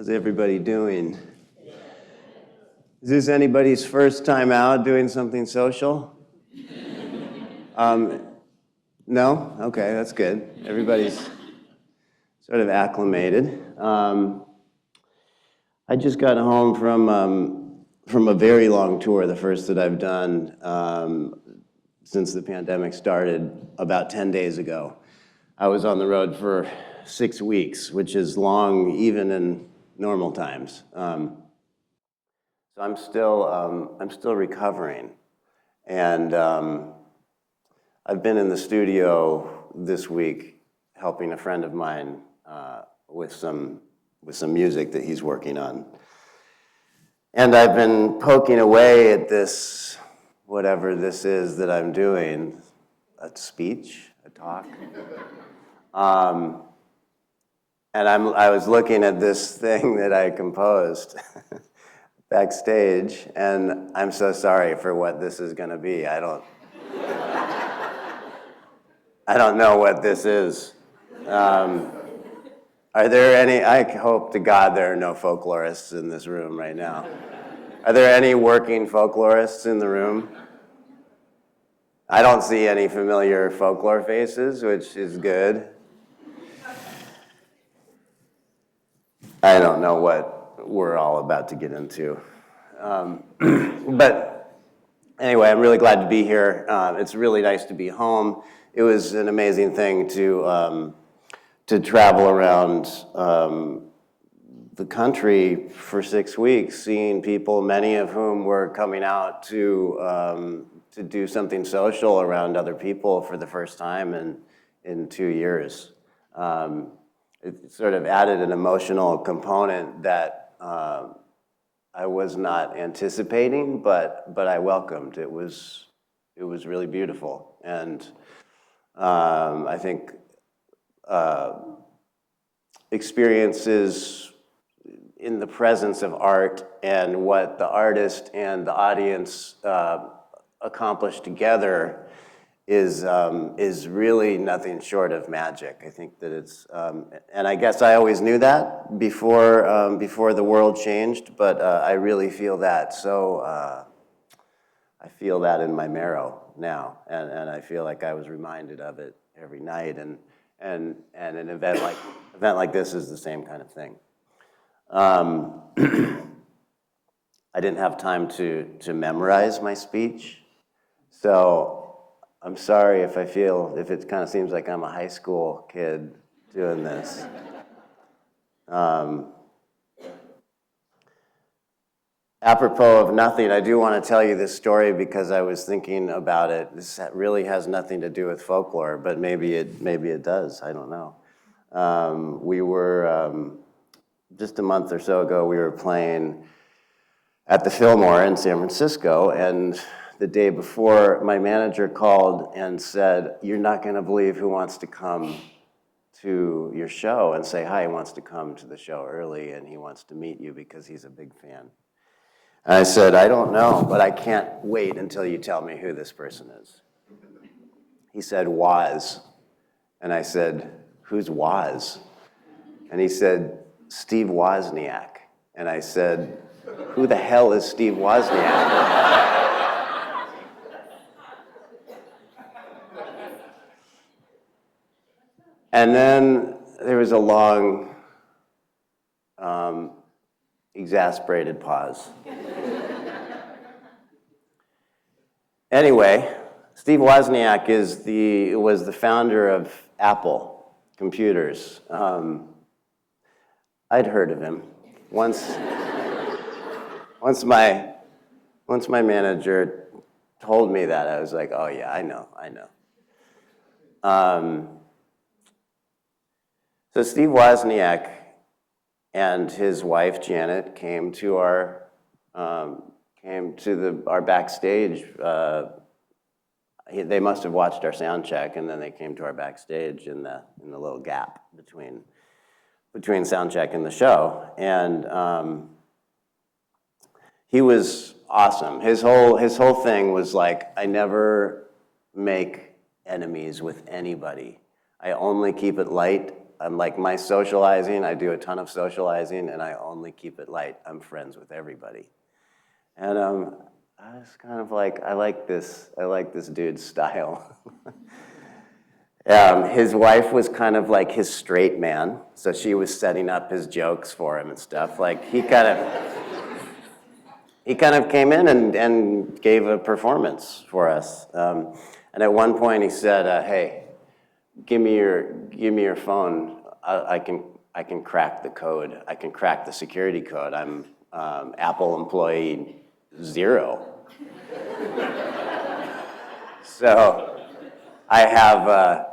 How's everybody doing? Is this anybody's first time out doing something social? No? Okay, that's good. Everybody's sort of acclimated. I just got home from a very long tour, the first that I've done since the pandemic started about 10 days ago. I was on the road for 6 weeks, which is long even in normal times. So I'm still recovering, and I've been in the studio this week helping a friend of mine with some music that he's working on, and I've been poking away at this, whatever this is that I'm doing, a speech, a talk. And I was looking at this thing that I composed backstage, and I'm so sorry for what this is going to be. I don't know what this is. Are there any? I hope to God there are no folklorists in this room right now. Are there any working folklorists in the room? I don't see any familiar folklore faces, which is good. I don't know what we're all about to get into. But anyway, I'm really glad to be here. It's really nice to be home. It was an amazing thing to travel around the country for 6 weeks, seeing people, many of whom were coming out to do something social around other people for the first time in 2 years. It sort of added an emotional component that I was not anticipating, but I welcomed. It was really beautiful, and I think experiences in the presence of art and what the artist and the audience accomplish together is really nothing short of magic. I think that it's, and I guess I always knew that before the world changed, but I really feel that. So I feel that in my marrow now, and I feel like I was reminded of it every night, and an event like this is the same kind of thing. I didn't have time to memorize my speech, so I'm sorry if it kind of seems like I'm a high school kid doing this. Apropos of nothing, I do want to tell you this story because I was thinking about it. This really has nothing to do with folklore, but maybe it does. I don't know. We were just a month or so ago. We were playing at the Fieldwork in San Francisco, and the day before, my manager called and said, "You're not going to believe who wants to come to your show and say hi. He wants to come to the show early, and he wants to meet you because he's a big fan." And I said, "I don't know, but I can't wait until you tell me who this person is." He said, "Woz." And I said, "Who's Woz?" And he said, "Steve Wozniak." And I said, "Who the hell is Steve Wozniak?" And then there was a long, exasperated pause. Anyway, Steve Wozniak was the founder of Apple Computers. I'd heard of him. Once my manager told me that, I was like, "Oh yeah, I know." So Steve Wozniak and his wife Janet came to our backstage. They must have watched our sound check, and then they came to our backstage in the little gap between sound check and the show. And he was awesome. His whole thing was like, "I never make enemies with anybody. I only keep it light I'm like my socializing, I do a ton of socializing, and I only keep it light. I'm friends with everybody. And I was kind of like, I like this dude's style. His wife was kind of like his straight man, so she was setting up his jokes for him and stuff. Like he kind of came in and gave a performance for us. And at one point he said, "Hey, give me your phone. I can crack the code. I can crack the security code. I'm Apple employee 0." So I have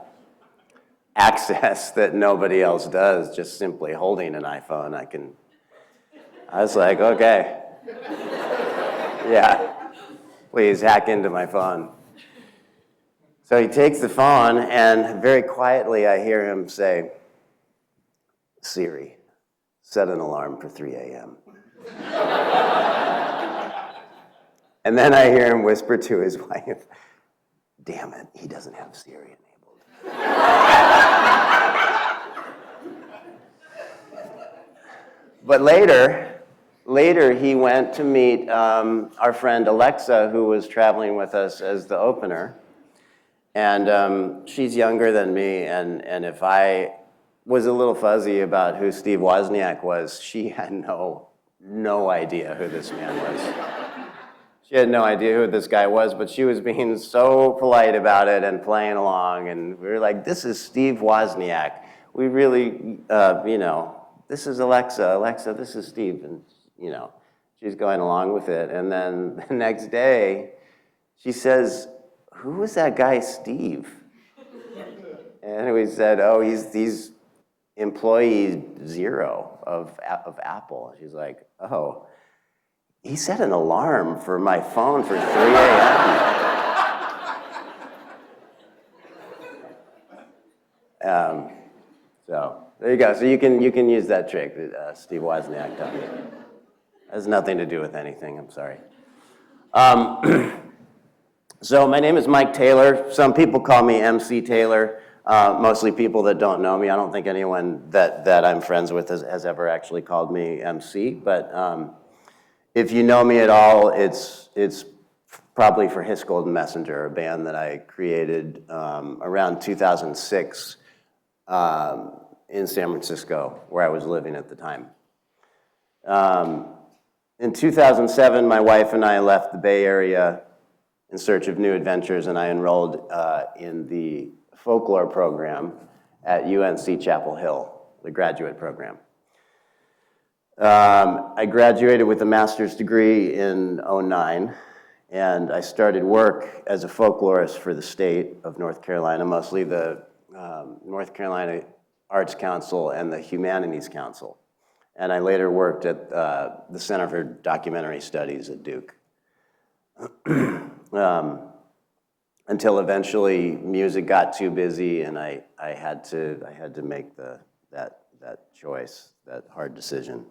access that nobody else does, just simply holding an iPhone. I was like, okay. Yeah, please hack into my phone. So he takes the phone, and very quietly I hear him say, "Siri, set an alarm for 3 a.m. And then I hear him whisper to his wife, "Damn it, he doesn't have Siri enabled." But later he went to meet our friend Alexa, who was traveling with us as the opener. And she's younger than me, and if I was a little fuzzy about who Steve Wozniak was, she had no idea who this man was. She had no idea who this guy was, but she was being so polite about it and playing along, and we were like, "This is Steve Wozniak. We really, this is Alexa. Alexa, this is Steve." And, she's going along with it. And then the next day, she says, "Who was that guy, Steve?" And we said, "Oh, he's employee 0 of Apple." She's like, "Oh, he set an alarm for my phone for 3 a.m. So there you go. So you can use that trick that Steve Wozniak taught me. Has nothing to do with anything. I'm sorry. So my name is Mike Taylor. Some people call me MC Taylor. Mostly people that don't know me. I don't think anyone that I'm friends with has ever actually called me MC. But if you know me at all, it's probably for Hiss Golden Messenger, a band that I created around 2006 in San Francisco, where I was living at the time. In 2007, my wife and I left the Bay Area in search of new adventures, and I enrolled in the Folklore program at UNC Chapel Hill, the graduate program. I graduated with a master's degree in '09, and I started work as a folklorist for the state of North Carolina, mostly the North Carolina Arts Council and the Humanities Council. And I later worked at the Center for Documentary Studies at Duke. Until eventually music got too busy, and I had to make that choice, that hard decision.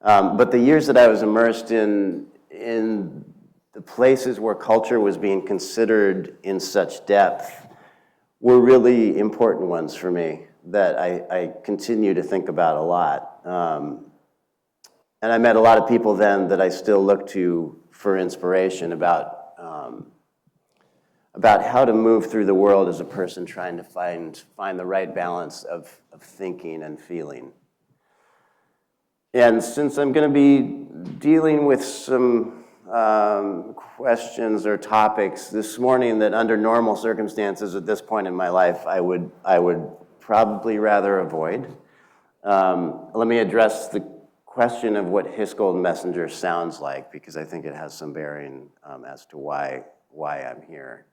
But the years that I was immersed in the places where culture was being considered in such depth were really important ones for me that I continue to think about a lot. And I met a lot of people then that I still look to for inspiration about how to move through the world as a person trying to find the right balance of thinking and feeling. And since I'm going to be dealing with some questions or topics this morning that under normal circumstances at this point in my life I would probably rather avoid, let me address the question of what Hiss Golden Messenger sounds like, because I think it has some bearing as to why I'm here.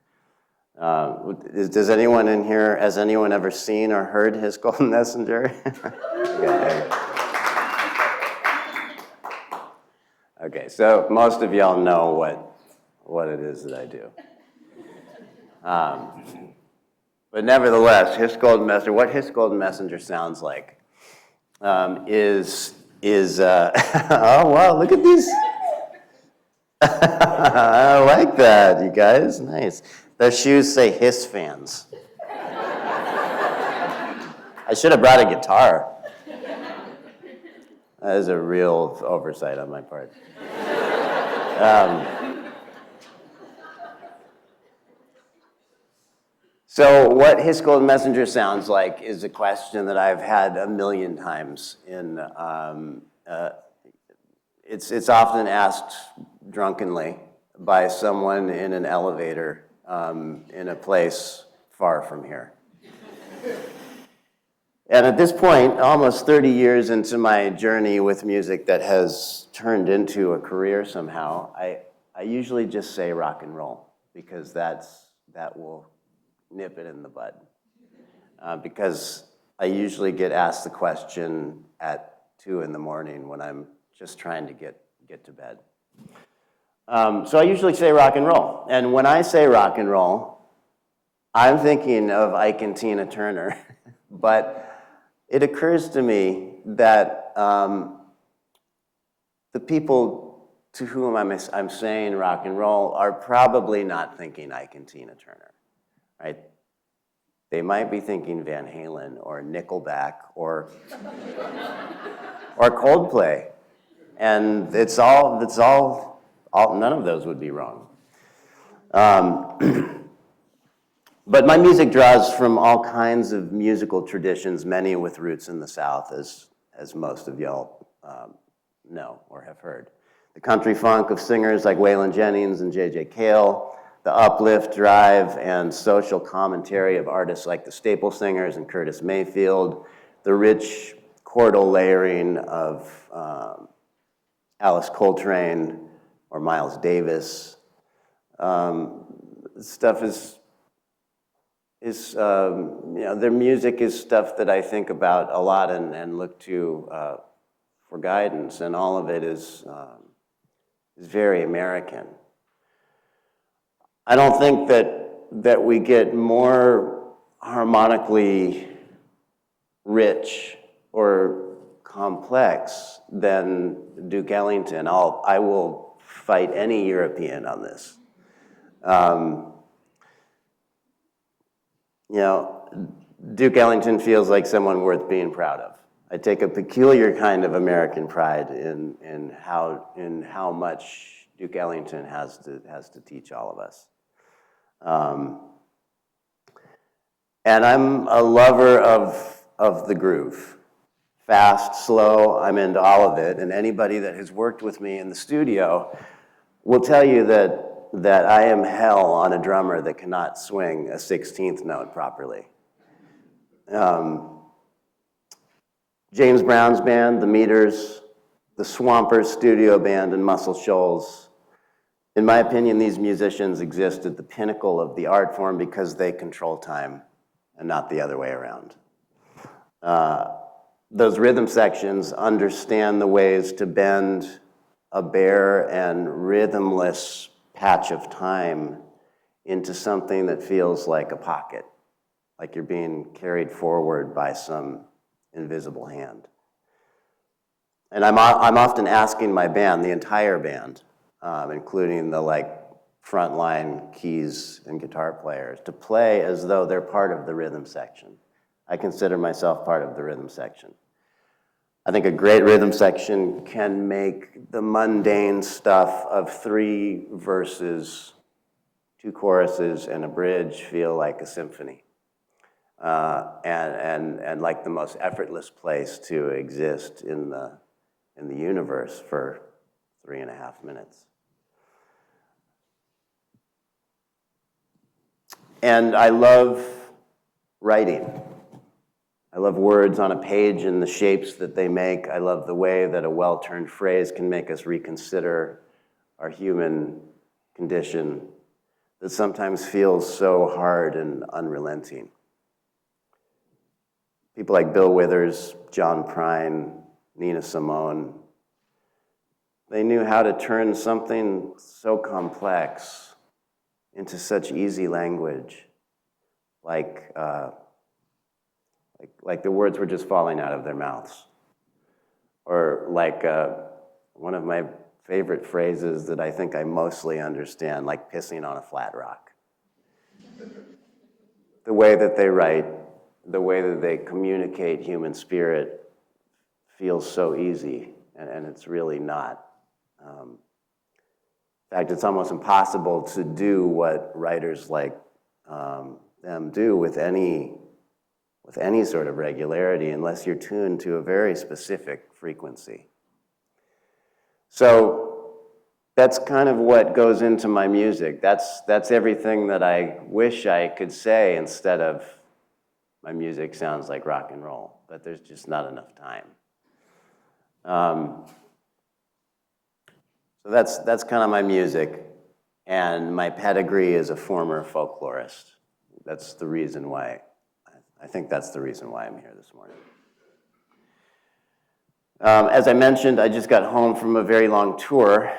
Does anyone in here, has anyone ever seen or heard Hiss Golden Messenger? Okay, so most of y'all know what it is that I do. But nevertheless, Hiss Golden Messenger, what Hiss Golden Messenger sounds like is oh wow, look at these. I like that, you guys, nice. Their shoes say Hiss fans. I should have brought a guitar. That is a real oversight on my part. So what His Golden Messenger sounds like is a question that I've had a million times. It's often asked drunkenly by someone in an elevator in a place far from here. And at this point, almost 30 years into my journey with music that has turned into a career somehow, I usually just say rock and roll, because that will nip it in the bud. Because I usually get asked the question at 2 in the morning when I'm just trying to get to bed. So I usually say rock and roll. And when I say rock and roll, I'm thinking of Ike and Tina Turner. But it occurs to me that the people to whom I'm saying rock and roll are probably not thinking Ike and Tina Turner, right? They might be thinking Van Halen or Nickelback or Coldplay. And it's all, none of those would be wrong. But my music draws from all kinds of musical traditions, many with roots in the South, as most of y'all know or have heard. The country funk of singers like Waylon Jennings and J.J. Cale, the uplift, drive, and social commentary of artists like the Staple Singers and Curtis Mayfield, the rich chordal layering of Alice Coltrane or Miles Davis. Stuff is their music is stuff that I think about a lot and look to for guidance, and all of it is very American. I don't think that we get more harmonically rich or complex than Duke Ellington. I will fight any European on this. Duke Ellington feels like someone worth being proud of. I take a peculiar kind of American pride in how much Duke Ellington has to teach all of us. And I'm a lover of the groove. Fast, slow, I'm into all of it. And anybody that has worked with me in the studio will tell you that I am hell on a drummer that cannot swing a 16th note properly. James Brown's band, the Meters, the Swampers Studio Band, and Muscle Shoals. In my opinion, these musicians exist at the pinnacle of the art form because they control time and not the other way around. Those rhythm sections understand the ways to bend a bare and rhythmless patch of time into something that feels like a pocket, like you're being carried forward by some invisible hand. And I'm often asking my band, the entire band, including the frontline keys and guitar players, to play as though they're part of the rhythm section. I consider myself part of the rhythm section. I think a great rhythm section can make the mundane stuff of 3 verses, 2 choruses, and a bridge feel like a symphony, and like the most effortless place to exist in the universe for 3.5 minutes. And I love writing. I love words on a page and the shapes that they make. I love the way that a well-turned phrase can make us reconsider our human condition that sometimes feels so hard and unrelenting. People like Bill Withers, John Prine, Nina Simone, they knew how to turn something so complex into such easy language, like the words were just falling out of their mouths. Or like one of my favorite phrases that I think I mostly understand, like pissing on a flat rock. The way that they write the way that they communicate human spirit feels so easy, and it's really not. In fact, it's almost impossible to do what writers like them do with any sort of regularity unless you're tuned to a very specific frequency. So that's kind of what goes into my music. That's everything that I wish I could say instead of my music sounds like rock and roll, but there's just not enough time. So that's kind of my music, and my pedigree is a former folklorist. That's the reason why, I think that's the reason why I'm here this morning. As I mentioned, I just got home from a very long tour,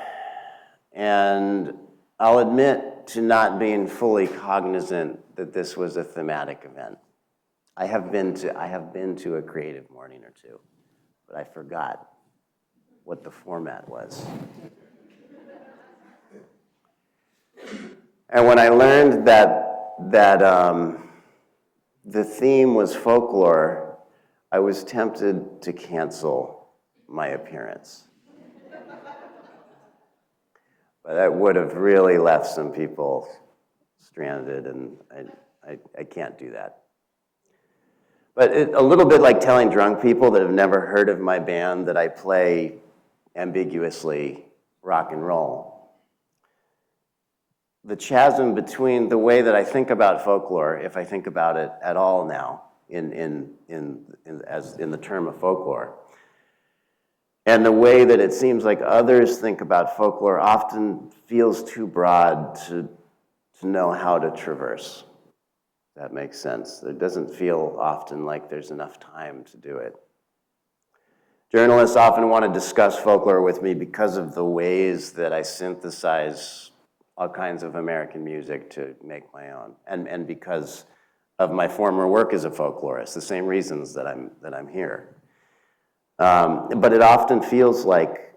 and I'll admit to not being fully cognizant that this was a thematic event. I have been to a Creative Morning or two, but I forgot what the format was. And when I learned that the theme was folklore, I was tempted to cancel my appearance. But that would have really left some people stranded, and I can't do that. But a little bit like telling drunk people that have never heard of my band that I play ambiguously rock and roll. The chasm between the way that I think about folklore, if I think about it at all now, in the term of folklore, and the way that it seems like others think about folklore often feels too broad to know how to traverse. That makes sense. It doesn't feel often like there's enough time to do it. Journalists often want to discuss folklore with me because of the ways that I synthesize all kinds of American music to make my own, and because of my former work as a folklorist, the same reasons that I'm here. But it often feels like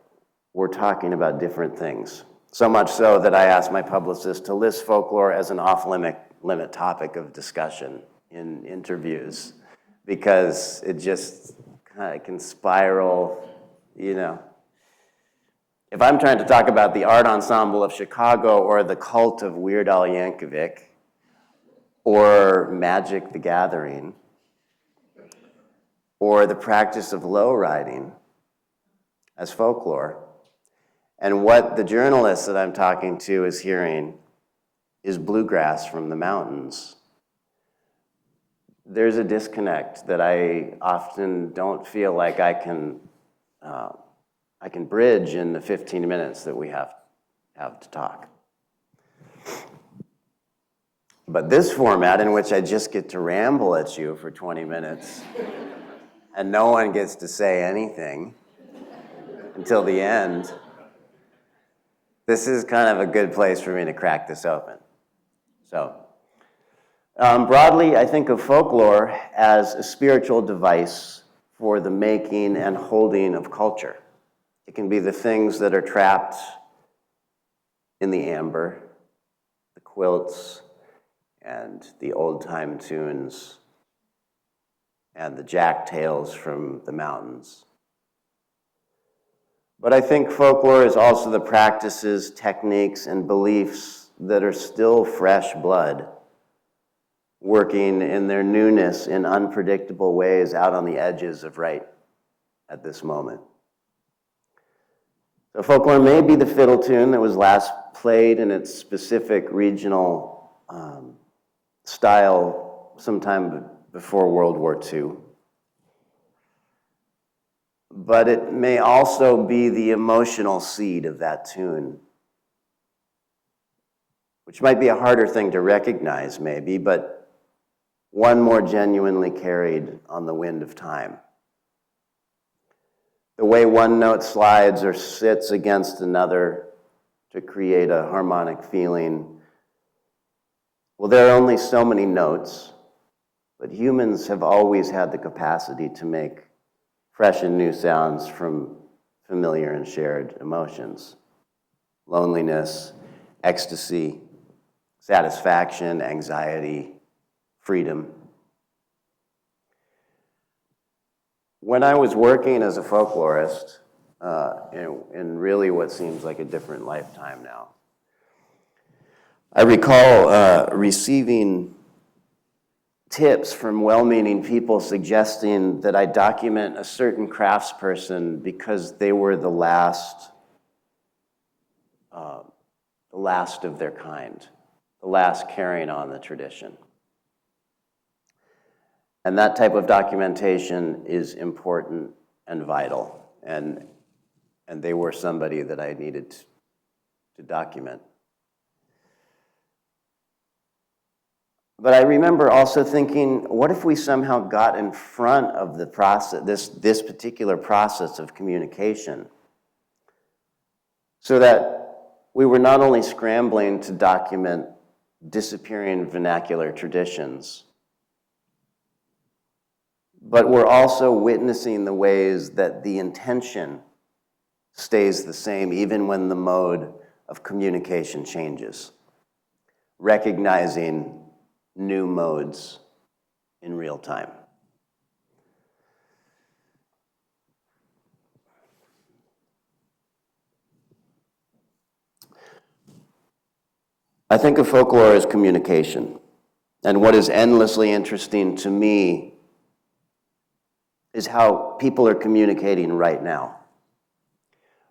we're talking about different things. So much so that I asked my publicist to list folklore as an off-limit topic of discussion in interviews, because it just kind of can spiral, you know. If I'm trying to talk about the art ensemble of Chicago or the cult of Weird Al Yankovic or Magic the Gathering or the practice of low riding as folklore, and what the journalist that I'm talking to is hearing is bluegrass from the mountains, there's a disconnect that I often don't feel like I can bridge in the 15 minutes that we have to talk. But this format, in which I just get to ramble at you for 20 minutes and no one gets to say anything until the end, this is kind of a good place for me to crack this open. So, broadly, I think of folklore as a spiritual device for the making and holding of culture. It can be the things that are trapped in the amber, the quilts, and the old-time tunes, and the jack tales from the mountains. But I think folklore is also the practices, techniques, and beliefs that are still fresh blood, working in their newness in unpredictable ways out on the edges of right at this moment. So folklore may be the fiddle tune that was last played in its specific regional style sometime before World War II. But it may also be the emotional seed of that tune, which might be a harder thing to recognize maybe, but one more genuinely carried on the wind of time. The way one note slides or sits against another to create a harmonic feeling. Well, there are only so many notes, but humans have always had the capacity to make fresh and new sounds from familiar and shared emotions. Loneliness, ecstasy, satisfaction, anxiety, freedom. When I was working as a folklorist, in really what seems like a different lifetime now, I recall receiving tips from well-meaning people suggesting that I document a certain craftsperson because they were the last of their kind, the last carrying on the tradition. And that type of documentation is important and vital, and they were somebody that I needed to document. But I remember also thinking, what if we somehow got in front of the process, this particular process of communication, so that we were not only scrambling to document disappearing vernacular traditions, but we're also witnessing the ways that the intention stays the same even when the mode of communication changes, recognizing new modes in real time. I think of folklore as communication, and what is endlessly interesting to me is how people are communicating right now.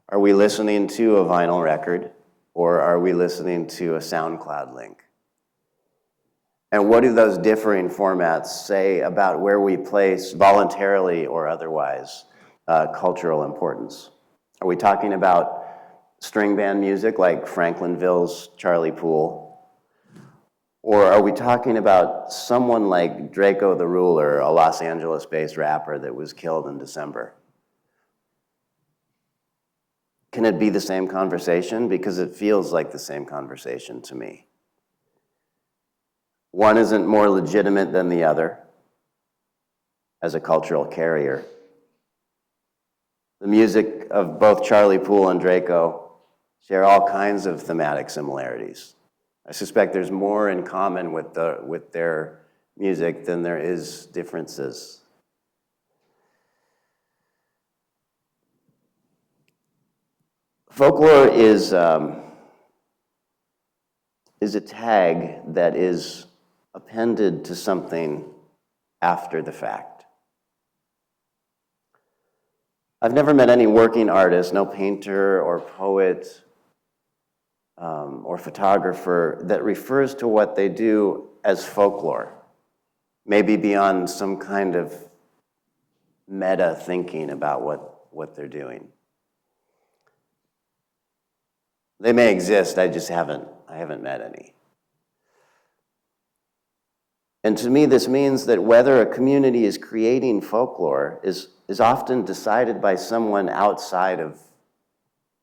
Are we listening to a vinyl record, or are we listening to a SoundCloud link? And what do those differing formats say about where we place, voluntarily or otherwise, cultural importance? Are we talking about string band music like Franklinville's Charlie Poole? Or are we talking about someone like Draco the Ruler, a Los Angeles-based rapper that was killed in December? Can it be the same conversation? Because it feels like the same conversation to me. One isn't more legitimate than the other as a cultural carrier. The music of both Charlie Poole and Draco share all kinds of thematic similarities. I suspect there's more in common with their music than there is differences. Folklore is a tag that is appended to something after the fact. I've never met any working artist, no painter or poet or photographer, that refers to what they do as folklore, maybe beyond some kind of meta thinking about what they're doing. They may exist, I haven't met any. And to me, this means that whether a community is creating folklore is often decided by someone outside of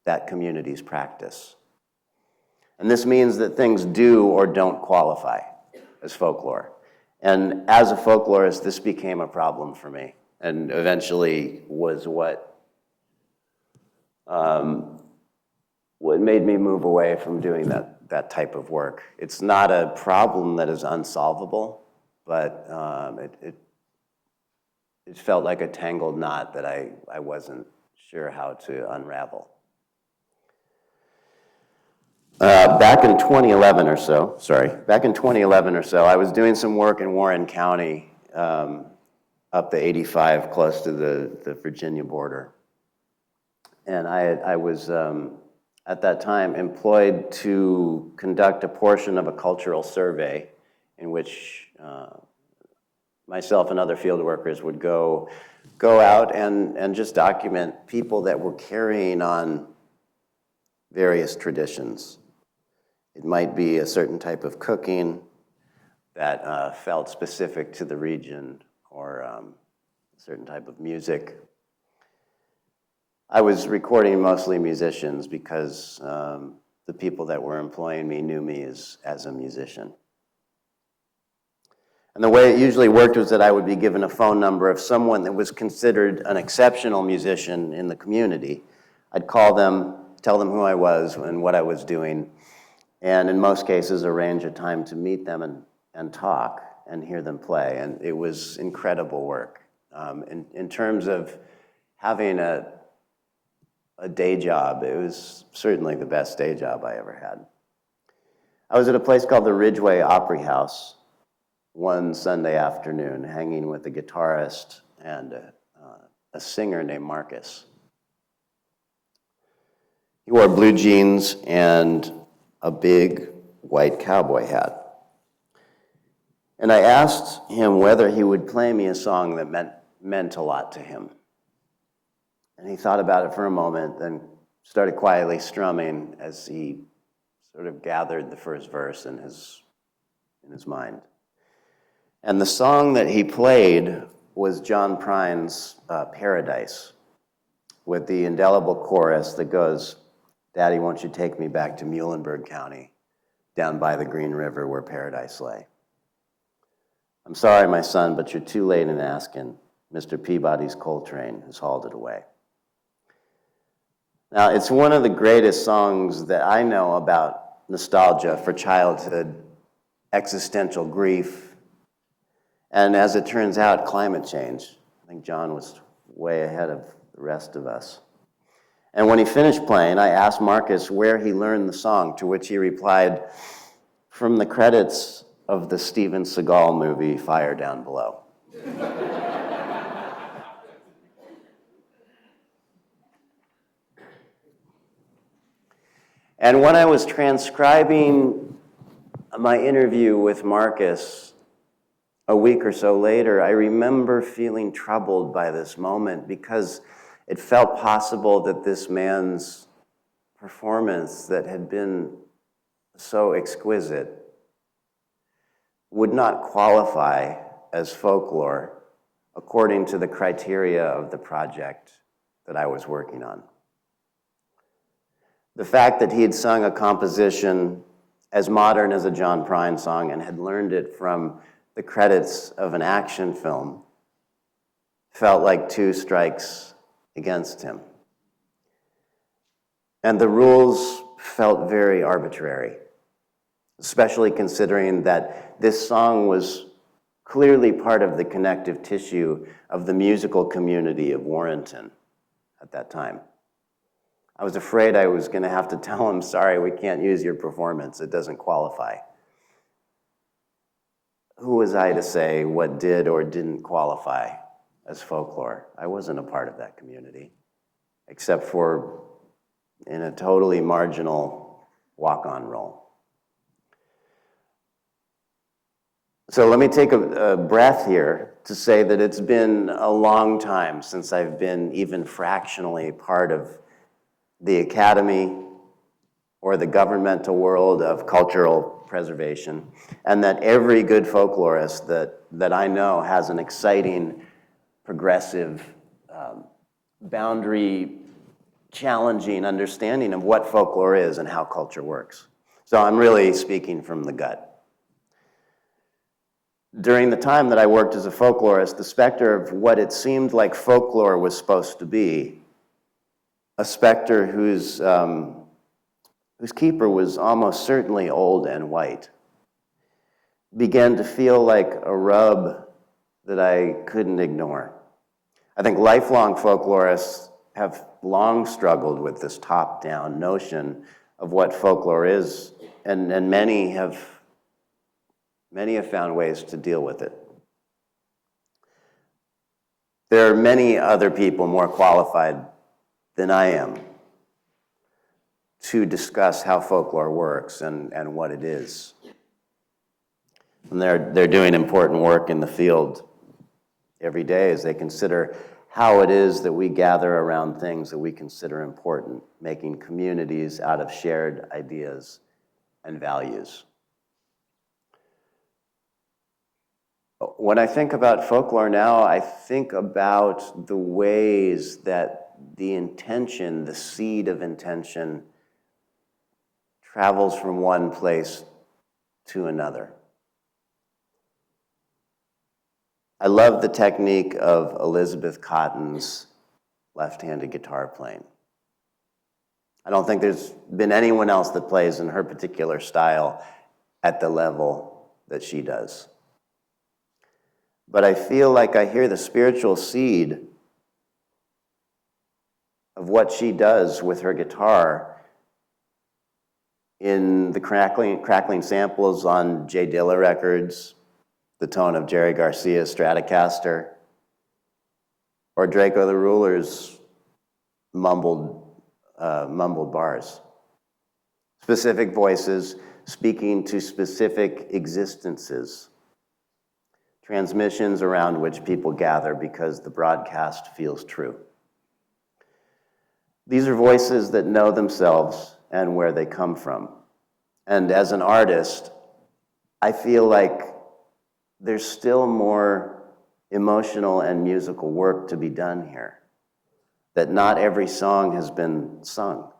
that community's practice. And this means that things do or don't qualify as folklore. And as a folklorist, this became a problem for me, and eventually was what made me move away from doing that type of work. It's not a problem that is unsolvable, but it felt like a tangled knot that I wasn't sure how to unravel. Back in 2011 or so, I was doing some work in Warren County, up the 85, close to the Virginia border. And I was, at that time, employed to conduct a portion of a cultural survey in which myself and other field workers would go out and just document people that were carrying on various traditions. It might be a certain type of cooking that felt specific to the region, or a certain type of music. I was recording mostly musicians because the people that were employing me knew me as a musician. And the way it usually worked was that I would be given a phone number of someone that was considered an exceptional musician in the community. I'd call them, tell them who I was and what I was doing, and in most cases arrange a time to meet them and talk and hear them play. And it was incredible work. In terms of having a day job, it was certainly the best day job I ever had. I was at a place called the Ridgeway Opry House one Sunday afternoon, hanging with a guitarist and a singer named Marcus. He wore blue jeans and a big white cowboy hat. And I asked him whether he would play me a song that meant a lot to him. And he thought about it for a moment, then started quietly strumming as he sort of gathered the first verse in his mind. And the song that he played was John Prine's Paradise, with the indelible chorus that goes, "Daddy, won't you take me back to Muhlenberg County, down by the Green River where paradise lay? I'm sorry, my son, but you're too late in asking. Mr. Peabody's coal train has hauled it away." Now, it's one of the greatest songs that I know about nostalgia for childhood, existential grief, and as it turns out, climate change. I think John was way ahead of the rest of us. And when he finished playing, I asked Marcus where he learned the song, to which he replied, "From the credits of the Steven Seagal movie, Fire Down Below." And when I was transcribing my interview with Marcus a week or so later, I remember feeling troubled by this moment because it felt possible that this man's performance that had been so exquisite would not qualify as folklore according to the criteria of the project that I was working on. The fact that he had sung a composition as modern as a John Prine song and had learned it from the credits of an action film felt like two strikes against him. And the rules felt very arbitrary, especially considering that this song was clearly part of the connective tissue of the musical community of Warrenton at that time. I was afraid I was going to have to tell him, "Sorry, we can't use your performance. It doesn't qualify." Who was I to say what did or didn't qualify as folklore? I wasn't a part of that community, except for in a totally marginal walk-on role. So let me take a breath here to say that it's been a long time since I've been even fractionally part of the academy or the governmental world of cultural preservation, and that every good folklorist that I know has an exciting, progressive, boundary-challenging understanding of what folklore is and how culture works. So I'm really speaking from the gut. During the time that I worked as a folklorist, the specter of what it seemed like folklore was supposed to be, a specter whose keeper was almost certainly old and white, began to feel like a rub that I couldn't ignore. I think lifelong folklorists have long struggled with this top-down notion of what folklore is, and many have found ways to deal with it. There are many other people more qualified than I am to discuss how folklore works and what it is. And they're doing important work in the field every day as they consider how it is that we gather around things that we consider important, making communities out of shared ideas and values. When I think about folklore now, I think about the ways that the intention, the seed of intention, travels from one place to another. I love the technique of Elizabeth Cotton's left-handed guitar playing. I don't think there's been anyone else that plays in her particular style at the level that she does. But I feel like I hear the spiritual seed of what she does with her guitar in the crackling samples on Jay Dilla records, the tone of Jerry Garcia's Stratocaster, or Draco the Ruler's mumbled bars. Specific voices speaking to specific existences. Transmissions around which people gather because the broadcast feels true. These are voices that know themselves and where they come from. And as an artist, I feel like there's still more emotional and musical work to be done here. That not every song has been sung.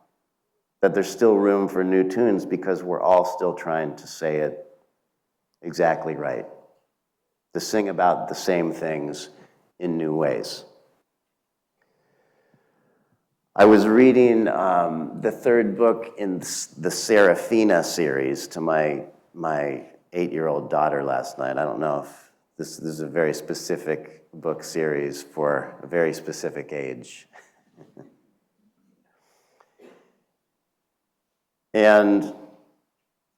That there's still room for new tunes because we're all still trying to say it exactly right. To sing about the same things in new ways. I was reading the third book in the Serafina series to my 8-year-old daughter last night. I don't know if this is a very specific book series for a very specific age. And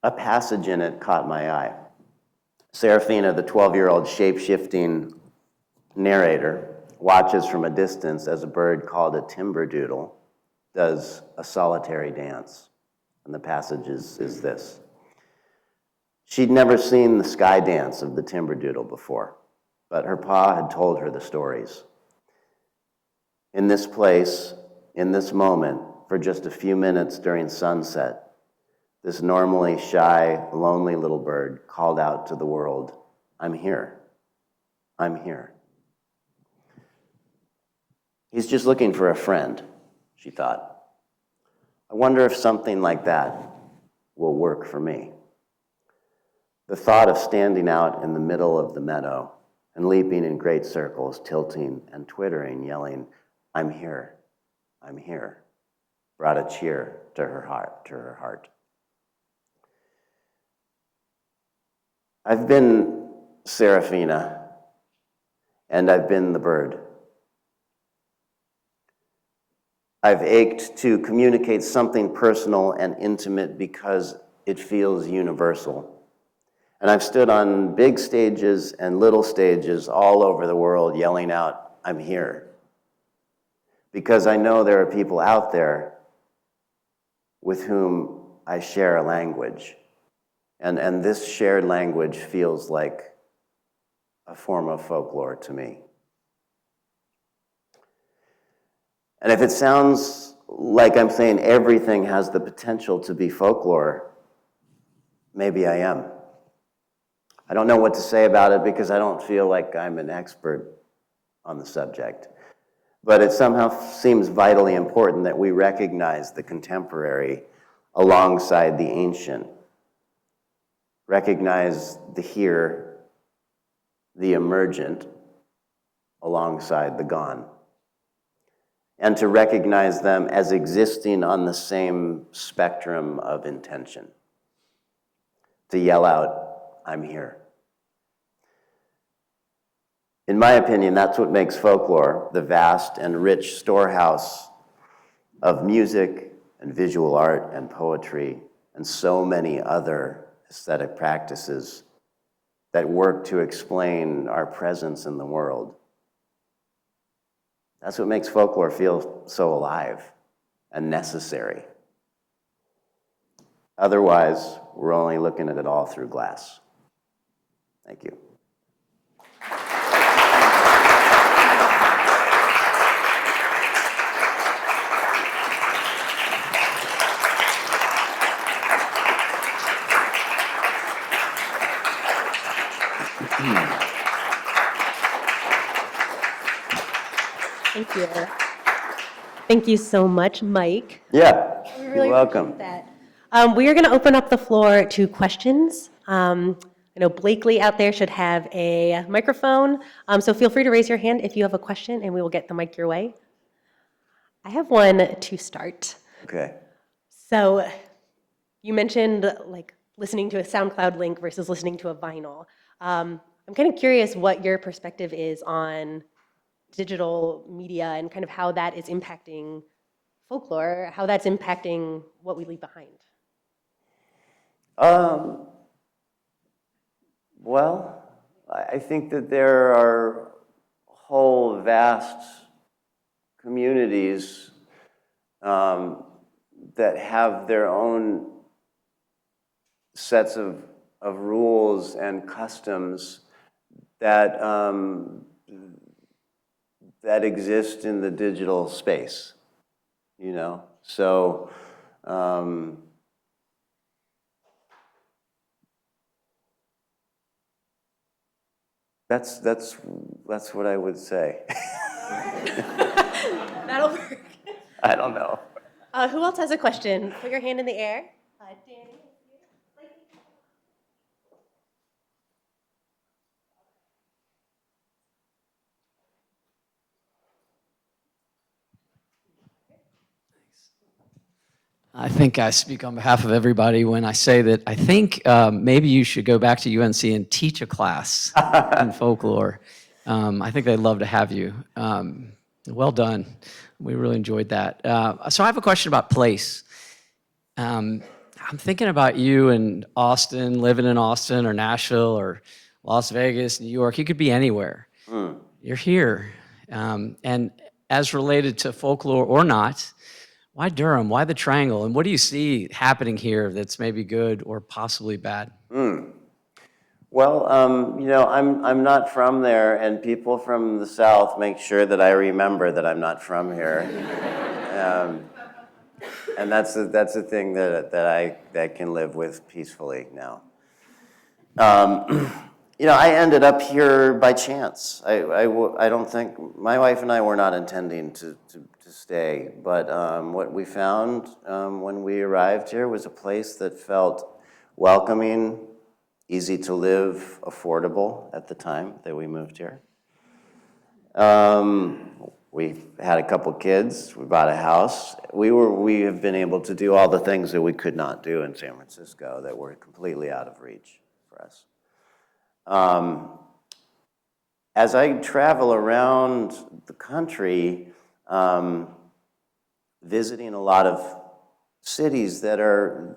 a passage in it caught my eye. Serafina, the 12-year-old shape-shifting narrator, watches from a distance as a bird called a timberdoodle does a solitary dance. And the passage is this. She'd never seen the sky dance of the timberdoodle before, but her pa had told her the stories. In this place, in this moment, for just a few minutes during sunset, this normally shy, lonely little bird called out to the world, "I'm here. I'm here." He's just looking for a friend, she thought. I wonder if something like that will work for me. The thought of standing out in the middle of the meadow and leaping in great circles, tilting and twittering, yelling, "I'm here, I'm here," brought a cheer to her heart. I've been Serafina, and I've been the bird. I've ached to communicate something personal and intimate because it feels universal. And I've stood on big stages and little stages all over the world yelling out, "I'm here." Because I know there are people out there with whom I share a language. And this shared language feels like a form of folklore to me. And if it sounds like I'm saying everything has the potential to be folklore, maybe I am. I don't know what to say about it because I don't feel like I'm an expert on the subject. But it somehow seems vitally important that we recognize the contemporary alongside the ancient. Recognize the here, the emergent, alongside the gone. And to recognize them as existing on the same spectrum of intention. To yell out, "I'm here." In my opinion, that's what makes folklore the vast and rich storehouse of music and visual art and poetry and so many other aesthetic practices that work to explain our presence in the world. That's what makes folklore feel so alive and necessary. Otherwise, we're only looking at it all through glass. Thank you. Thank you. Thank you so much, Mike. Yeah, Really you're welcome. appreciate that. We are going to open up the floor to questions. I know Blakely out there should have a microphone, so feel free to raise your hand if you have a question, and we will get the mic your way. I have one to start. Okay. So you mentioned like listening to a SoundCloud link versus listening to a vinyl. I'm kind of curious what your perspective is on digital media and kind of how that is impacting folklore, how that's impacting what we leave behind. Um, well, I think that there are whole vast communities that have their own sets of rules and customs that that exist in the digital space, you know. So that's what I would say. That'll work. I don't know. Who else has a question? Put your hand in the air. Danny. I think I speak on behalf of everybody when I say that I think maybe you should go back to UNC and teach a class in folklore. I think they'd love to have you. Well done. We really enjoyed that. So I have a question about place. I'm thinking about you in Austin, living in Austin or Nashville or Las Vegas, New York. You could be anywhere. You're here. And as related to folklore or not, why Durham? Why the Triangle? And what do you see happening here that's maybe good or possibly bad? Well, you know, I'm not from there, and people from the South make sure that I remember that I'm not from here, and that's a thing that I can live with peacefully now. You know, I ended up here by chance. I don't think my wife and I were not intending to stay, but what we found when we arrived here was a place that felt welcoming, easy to live, affordable at the time that we moved here. We had a couple kids. We bought a house. We have been able to do all the things that we could not do in San Francisco that were completely out of reach for us. As I travel around the country, visiting a lot of cities that are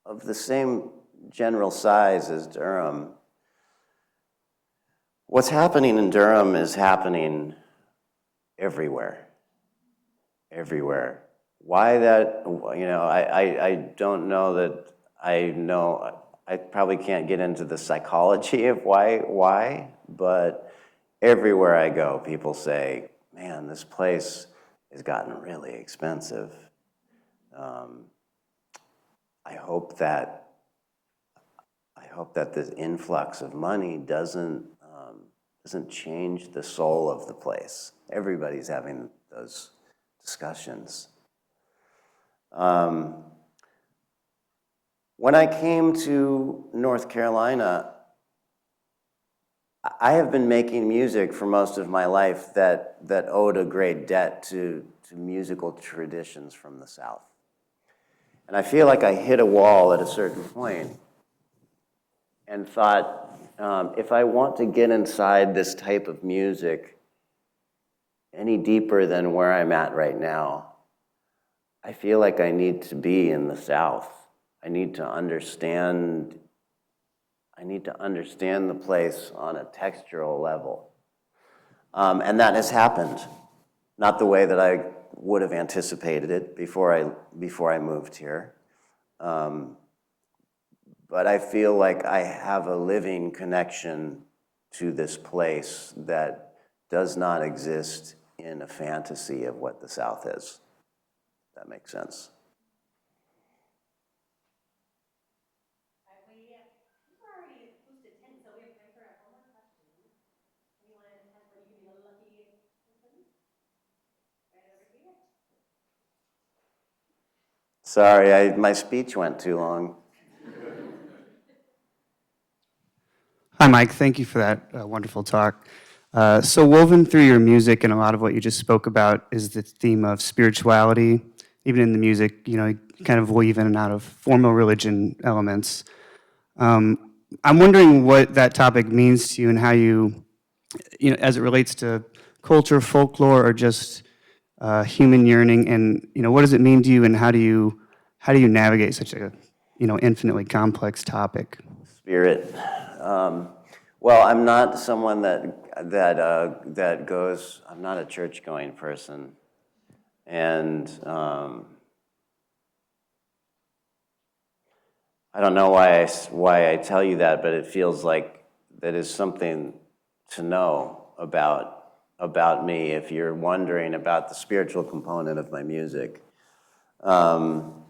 of the same general size as Durham, what's happening in Durham is happening everywhere. Everywhere. Why that, you know, I don't know that I know. I probably can't get into the psychology of why, but everywhere I go, people say, man, this place has gotten really expensive. I hope that this influx of money doesn't change the soul of the place. Everybody's having those discussions. When I came to North Carolina, I have been making music for most of my life that owed a great debt to musical traditions from the South. And I feel like I hit a wall at a certain point and thought, if I want to get inside this type of music any deeper than where I'm at right now, I feel like I need to be in the South. I need to understand the place on a textural level. And that has happened. Not the way that I would have anticipated it before I moved here. But I feel like I have a living connection to this place that does not exist in a fantasy of what the South is. If that makes sense. We've already posted 10, so we have time for one more question. Anyone has one? You can be the lucky person. Right over here. Sorry, my speech went too long. Hi, Mike. Thank you for that wonderful talk. So woven through your music and a lot of what you just spoke about is the theme of spirituality. Even in the music, you know, you kind of weave in and out of formal religion elements. I'm wondering what that topic means to you and how you know, as it relates to culture, folklore, or just human yearning, and what does it mean to you, and how do you navigate such a infinitely complex topic? Spirit. Um, well, I'm not someone that goes. I'm not a church-going person, and I don't know why I tell you that, but it feels like that is something to know about me. If you're wondering about the spiritual component of my music, um,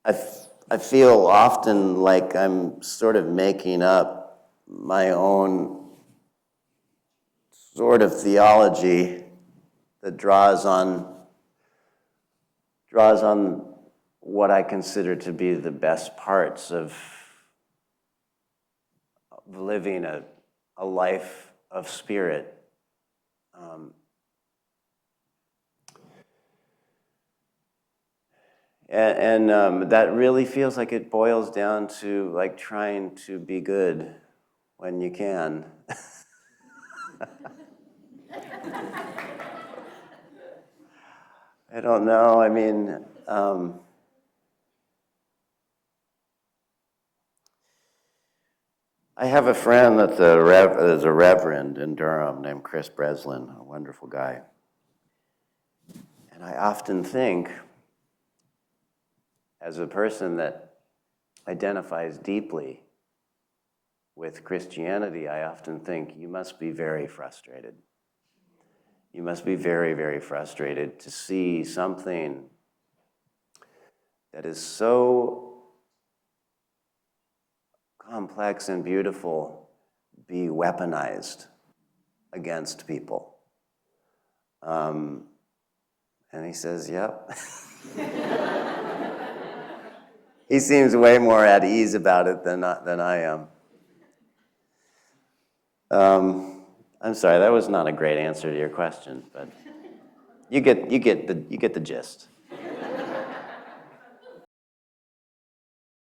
I feel often like I'm sort of making up my own sort of theology that draws on what I consider to be the best parts of living a life of spirit. Um, and that really feels like it boils down to like trying to be good when you can. I don't know. I mean, I have a friend that's a reverend in Durham named Chris Breslin, a wonderful guy. And I often think, as a person that identifies deeply with Christianity, I often think you must be very frustrated. You must be very, very frustrated to see something that is so complex and beautiful be weaponized against people. And he says, yep. He seems way more at ease about it than I am. I'm sorry, that was not a great answer to your question, but you get the gist.